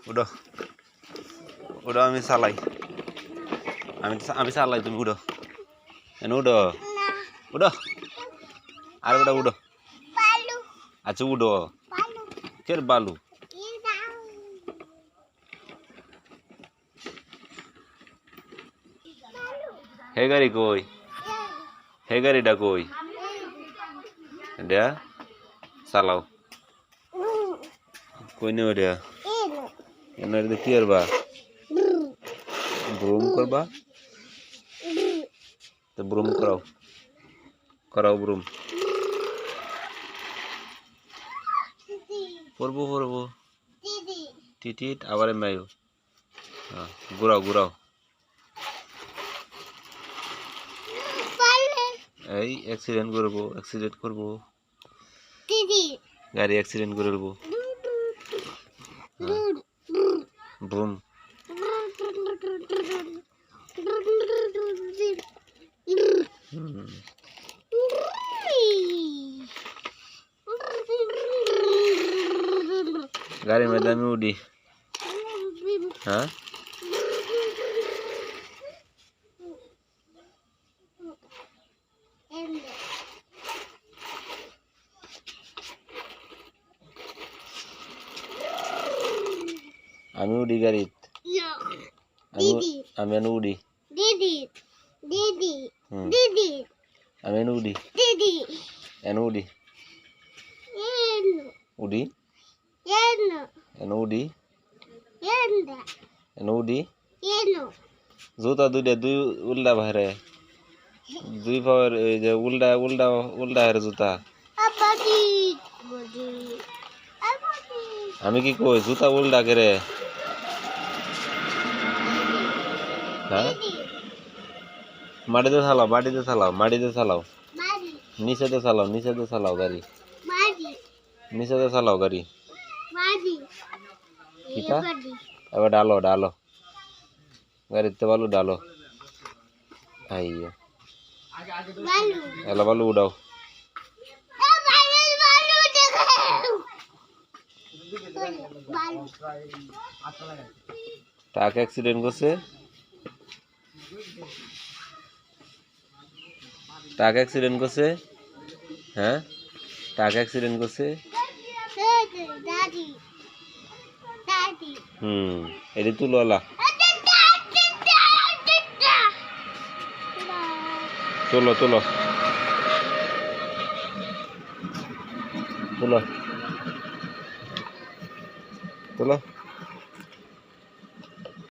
উঠো উঠো আমি চালাই আমি চালাই তুমি উঠো এনে উঠো উঠো আর বেটা উঠো আচ্ছা উঠো কে বালু হে গাড়ি কই হে গাড়িটা কই এটা চালাও কই নে ওটা এনে কি করবা ব্রুম করবা তো ব্রুম করাও করাও ব্রুম করবো করবো টিটিট আবার মায়ো হ্যাঁ ঘুরাও ঘুরাও এই অ্যাক্সিডেন্ট করবো গাড়ি অ্যাক্সিডেন্ট করবো ব্রুম গাড়ির মধ্যে আমি উঠি হ্যাঁ আমি উঠি গাড়িত আমি এনে উঠি আমি এনে উঠি এনে উঠি উঠি এনে উঠি এনে উঠি জুতা দুইটা দুই উল্টা বাহারে দুই পাওয়ার এই যে উল্টা উল্টা উল্টা হারে জুতা আমি কি কই জুতা উল্টা করে হ্যাঁ মাটিতে চালাও নিচেতে চালাও গাড়ি নিচেতে চালাও গাড়ি কিটা এবার ডালো গাড়িতে বালু ডালো আইয়া এলা বালু উড়াও ট্রাক অ্যাক্সিডেন্ট করছে হ্যাঁ ট্রাক অ্যাক্সিডেন্ট করছে এটি তুলোলা তুলো